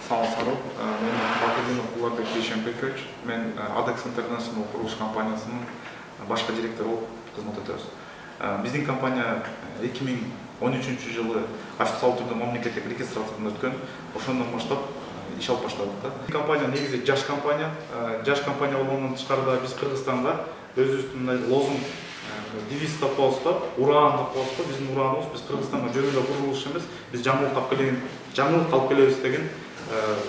Саламатсыздар. Мен Бакыдинов Уларбек Бейшенбекович. Мен ADEX International құрылыс компаниясының башқы директоры болып қызмет етеміз. Біздің компания 2013 жылы официалды түрде мемлекеттік регистрациядан өткен. Ошондан баштап иш алып баштадык. Компания негизи жаш компания. Жаш компания болгондон тышкарыда биз Кыргызстанда өзүбүздүн лозунг девиз тапабыз да, уран тапабыз да, биздин ураныбыз биз Кыргызстанга жөнүндө курулуш эмес, биз жаңылык алып келебиз деген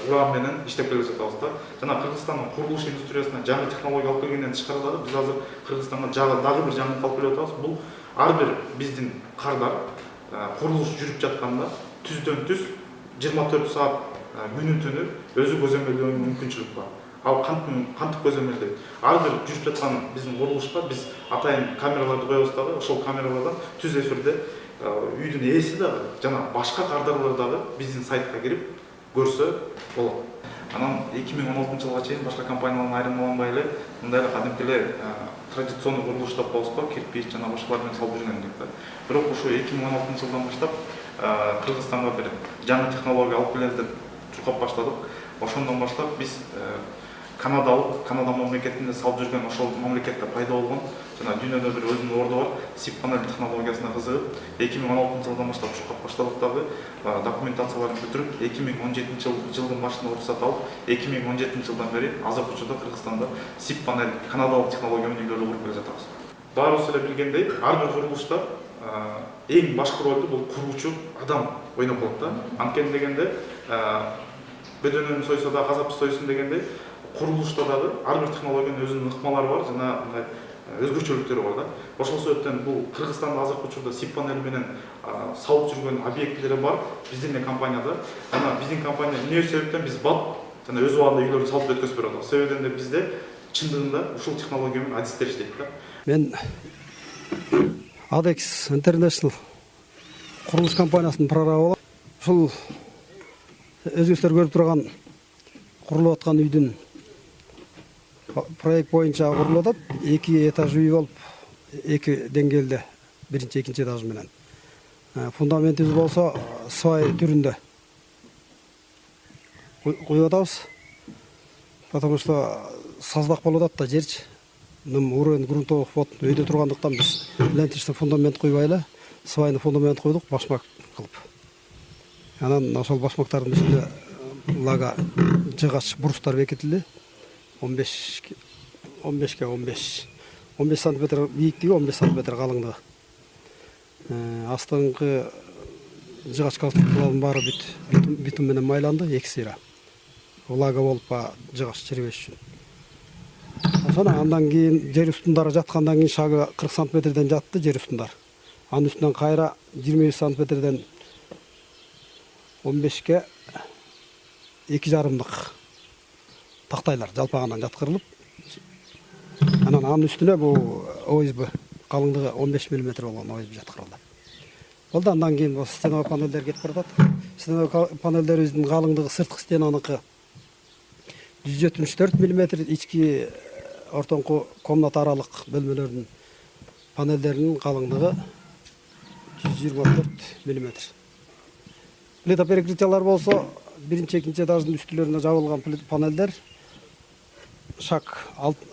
уран менен иштеп келе жатабыз да. Жана Кыргызстандын курулуш индустриясына жаңы технология алып келгенден тышкары биз азыр Кыргызстанга дагы бир жаңылык алып келип атабыз. Бул ар бир биздин кардар курулуш жүрүп жатканда түздөн түз 24 саат күнү түнү өзү көзөмөлдөөгө мүмкүнчүлүк бар. Ал кантип көзөмөлдөйт? Ар бир жүрүп жаткан биздин курулушка биз атайын камераларды коебуз дагы, ошол камералардан түз эфирде үйдүн ээси дагы жана башка кардарлар дагы биздин сайтка кирип көрсө болот. Анан 2016 жылга чейин башка компаниялардан айырмаланбай эле мындай эле кадимки эле традиционный курулуш тапабыз го, кирпич жана башкалар менен салып жүргөндүк да. Бирок ошо 2016 жылдан баштап Кыргызстанга бир жаңы технология алып келели деп чуркап баштадык. Ошондон баштап биз Канада мамлекетинде салып жүргөн ошол мамлекетте пайда болгон жана дүйнөдө бир өзүнүн орду бар SIP панель технологиясына кызыгып 2016 жылдан баштап чуркап баштадык дагы. Документацияларын бүтүрүп 2017 жылдын башында уруксат алып 2017 жылдан бери азыркы учурда Кыргызстанда SIP панель канадалык технология менен үйлөрдү куруп келе жатабыз. Баарыбыз эле билгендей, ар бир курулушта эң башкы ролду бул куруучу адам ойноп калат да. Анткени дегенде бедөнөнү сойсо да казапчы сойсун дегендей, курулушта дагы ар бир технологиянын өзүнүн ыкмалары бар жана мындай өзгөчөлүктөрү бар да. Ошол себептен бул Кыргызстанда азыркы учурда SIP панель менен салып жүргөн объектилери бар биздин компанияда. Жана биздин компания эмне себептен биз бат жана өз убагында үйлөрдү салып өткөзүп берип атабыз. Себебинде бизде чындыгында ушул технология менен адистер иштейт да. Мен ADEX International курулуш компаниясынын прорабы болом. Ушул өзүңүздөр көрүп турган курулуп аткан үйдүн проект боюнча курулуп атат. 2 этаж үй болуп, 2 деңгээлде, биринчи, экинчи этаж менен. Фундаментибиз болсо свай түрүндө коюп атабыз. Потому что саздак болуп атат да жерчи. Уровень грунтовых вод өйдө тургандыктан биз ленточный фундамент койбой эле свайный фундамент койдук, башмак кылып. Анан ошол башмактардын үстүнө лага жыгач брустар бекитилди. 15 сантиметр бийиктиги, 15 сантиметр калыңдыгы. Астыңкы жыгач конструкциялардын баары битум менен майланды, 2 сыйра. Влага болуп жыгач чирибеш үчүн. Андан кийин жер устундары жаткандан кийин шагы 40 сантиметрден жатты жер устундар. Анын үстүнөн кайра 25 сантиметрден 15ке 2,5 тактайлар жалпагандан жаткырылып, анан анын үстүнө бул ОСБ калыңдыгы 15 мм болгон ОСБ жаткырылды. Болду андан кийин бул стеновый панелдер кетип баратат. Стеновый панелдерибиздин калыңдыгы сырткы стенаныкы 174 мм, ички ортоңку комната аралык бөлмөлөрдүн панелдеринин калыңдыгы 124 мм. Плита перекрытиялар болсо, биринчи, экинчи этаждын үстүлөрүнө жабылган панелдер шак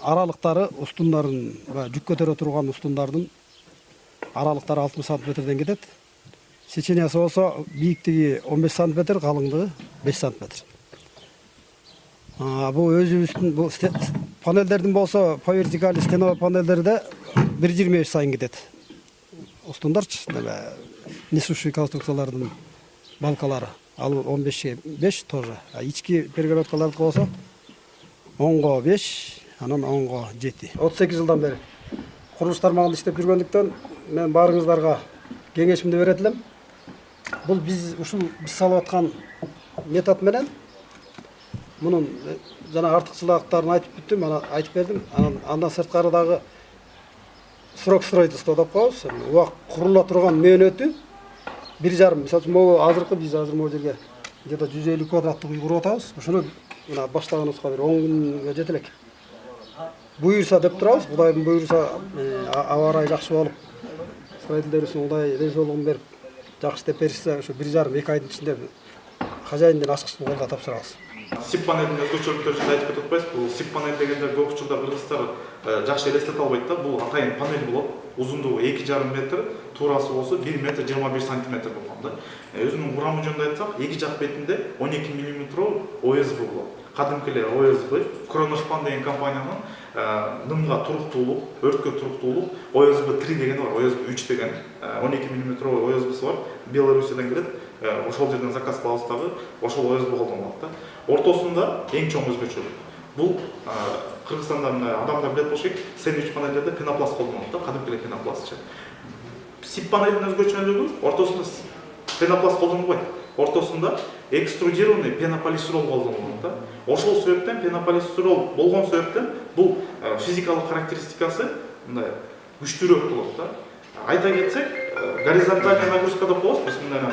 аралыктары устундарын, жүк көтөрө турган устундардын аралыктары 60 сантиметрден кетет. Сечениясы болсо, бийиктиги 15 сантиметр, калыңдыгы 5 сантиметр. Бул өзүбүздүн панелдердин болсо, по вертикали стеновый панелдерде 1,25 сайын кетет. Устундарчы, несущий конструкциялардын балкалары. Ал 15-5 тоже. Ички перегородкаларды болсо 10-го 5, анан 10-го 7. 38 жылдан бери курулуш тармагында иштеп жүргөндүктөн мен баарыңыздарга кеңешимди берет элем. Бул биз салып аткан метод менен мунун жана артыкчылыктарын айтып бүттүм, айтып бердим. Андан сырткары дагы срок строительства деп коебуз. Убак курула турган мөөнөтү 1,5. Мисалы үчүн азыркы биз могу жерге где-то 150 квадраттык үй куруп атабыз. Ошону мына баштаганыбызга бир 10 күнгө жете элек. Буюрса деп турабыз. Кудайдын буюрса аба ырайы жакшы болуп, строительдерибиздин Кудай резолугун берип, жакшы деп беришсе, ошо 1,5-2 айдын ичинде хозяинден ачкычтуу колдо тапшырабыз. СИП панелдин өзгөчөлүктөрү жөнүндө айтып кетип атпайсызбы? Бул СИП панель дегенде көп учурда кыргыздар жакшы элестете албайт да. Бул атайын панель болот. Узундугу 2,5 метр, туурасы болсо 1 метр 21 сантиметр болгон да. Өзүнүн курамы жөнүндө айтсак, эки жак бетинде 12 мм ОСБ болот. Кадимки эле ОСБ, Кроношпан деген компаниянын нымга туруктуулук, өрткө туруктуулук ОСБ 3 деген бар, ОСБ 3 деген 12 мм ОСБсы бар. Белоруссиядан келет. Ошол жерден заказ кылабыз дагы, ошол ОСБ колдонулат да. Ортосунда эң чоң өзгөчөлүк. Бул Кыргызстанда мына адамдар билет болуш керек, сэндвич панелдерде пенопласт колдонулат да, кадимки эле пенопластчы. СИП панелдин өзгөчөлүгү ортосунда пенопласт колдонулбайт. Ортосунда экструдированный пенополистирол колдонулат да. Ошол себептен пенополистирол болгон себептен бул физикалык характеристикасы мындай күчтүүрөөк болот да. Айта кетсек, горизонтальный нагрузка деп коебуз. Биз мындан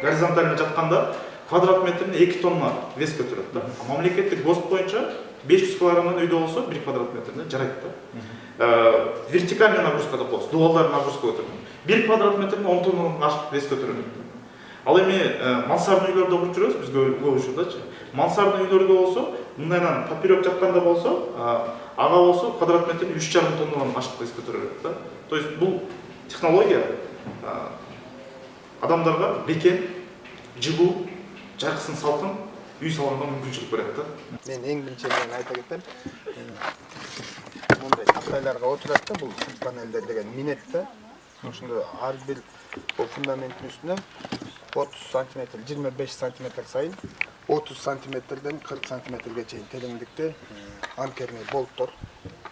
горизонтально жатканда квадрат метрине 2 тонна вес көтөрөт да. Мамлекеттик ГОСТ боюнча 500 килограммдан үйдө болсо 1 квадрат метрине жарайт да. Вертикальный нагрузка деп коебуз. Дубалдар нагрузка көтөргөн. 1 квадрат метрине 10 тоннадан ашык вес көтөрөлөт. Ал эми мансардный үйлөрдө окуп жүрөбүз, биз көп учурдачы. Мансардный үйлөрдө болсо, мындайдан поперек жатканда болсо, ага болсо квадрат метрине 3,5 тоннадан ашык вес көтөрөлөт да. То есть бул технология адамдарга бекен, жылуу, жаркысын салкын үй салганга мүмкүнчүлүк берет да. Мен эң биринчи айта кетем. Мындай тактайларга отурат да, бул панелдер деген минет да. Ошондо ар бир фундаменттин үстүнө 30 сантиметр, 25 сантиметр сайын 30 сантиметрден 40 сантиметрге чейин тереңдикте анкерный болттор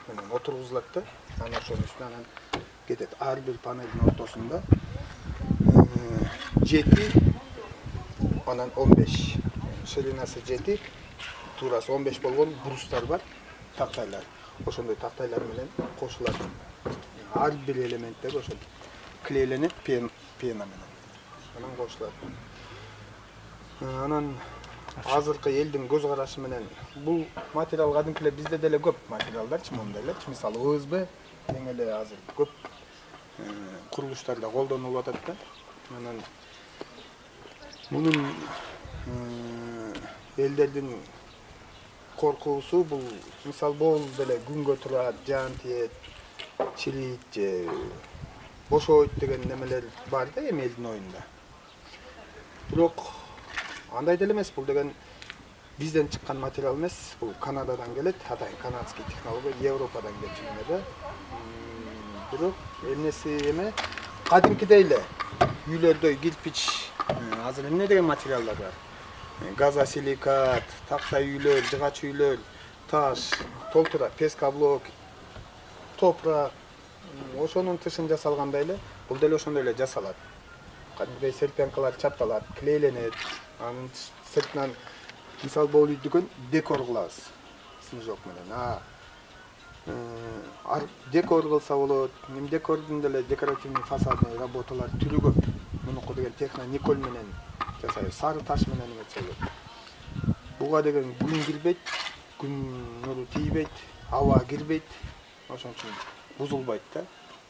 менен отургузулат да. Анан ошонун үстүнө анан кетет. Ар бир панелдин ортосунда 7, анан 15. Ширинасы 7, туурасы 15 болгон брустар бар, тактайлар. Ошондой тактайлар менен кошулат. Ар бир элементтер ошол клейленет пена менен. Анан кошулат. Анан азыркы элдин көз карашы менен бул материал кадимки эле бизде деле көп материалдарчы, мондай элечи. Мисалы ОСБ тең эле азыр көп курулуштарда колдонулуп атат да. Анан мунун элдердин коркуусу бул мисал бул деле күнгө турат, жаан тиет, чирийт же бошойт деген немелер бар да эми элдин оюнда. Бирок андай деле эмес, бул деген бизден чыккан материал эмес, бул Канададан келет, атайын канадский технология, Европадан келген да. Бирок эмнеси эме кадимкидей эле үйлөрдө кирпич, азыр эмне деген материалдар бар. Газосиликат, такта үйлөр, жыгач үйлөр, таш, толтура, пескоблок, топурак, ошонун тышын жасалгандай эле, бул деле ошондой эле жасалат. Кадимки серпянкалар чапталат, клейленет, анын сыртынан мисал бул үйдүгөн декор кылабыз. Снежок менен. Декор кылса болот. Эми декордун деле декоративный фасадный работалар түрү көп. Мунуку деген техно-николь менен жасайбыз, сары таш менен эмечелет. Буга деген күн кирбейт, күн нуру тийбейт, аба кирбейт. Ошон үчүн бузулбайт да.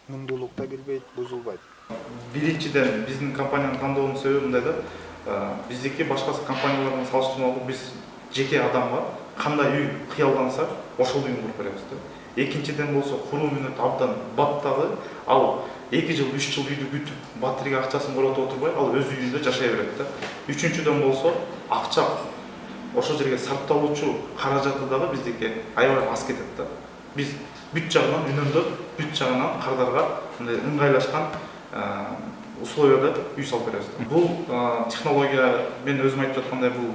Нымдуулук да кирбейт, бузулбайт. Биринчиден биздин компаниянын тандоонун себеби мындай да. Биздики башка компаниялар менен салыштырмалуу биз жеке адамга кандай үй кыялданса, ошол үйүн куруп беребиз да. Экинчиден болсо куруу мүнөт абдан баттагы, ал 2 жыл, 3 жыл үйдү күтүп, батырга акчасын коротуп отурбай, ал өз үйүндө жашай берет да. Үчүнчүдөн болсо, акча ошол жерге сарпталуучу каражаты дагы биздики аябай аз кетет да. Биз бүт жагынан үнөмдөп, бүт жагынан кардарга мындай ыңгайлашкан условияда үй салып беребиз. Бул технология, мен өзүм айтып жаткандай, бул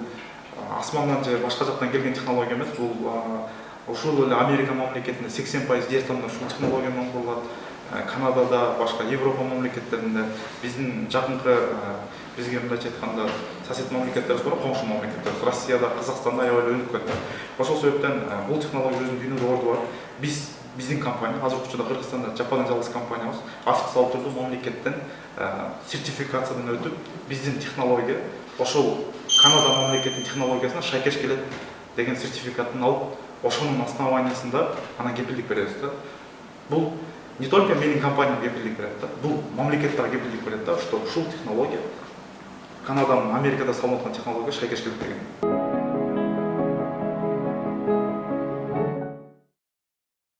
асмандан же башка жактан келген технология эмес. Бул ушул эле Америка мамлекетинде 80% жер тандап ушул технология менен курулат. Канадада, башка Европа мамлекеттеринде, биздин жакынкы бизге мындайча айтканда сосед мамлекеттерибиз бар, коңшу мамлекеттерибиз, Россияда, Казакстанда аябай өнүгүп кетти. Ошол себептен бул технология өзүнүн дүйнөлүк орду бар. Биздин компания, азыркы учурда Кыргызстанда Жапониядан жалгыз компаниябыз, официалдуу түрдө мамлекеттен сертификациядан өтүп, биздин технология ошол Канада мамлекетинин технологиясына шайкеш келет деген сертификатын алып, ошонун основаниясында анан кепилдик беребиз да. Бул не только менин компаниям кепилдик берет да, бул мамлекет дагы кепилдик берет да, что ушул технология Канаданын Америкада салынып аткан технологияга шайкеш келет деген.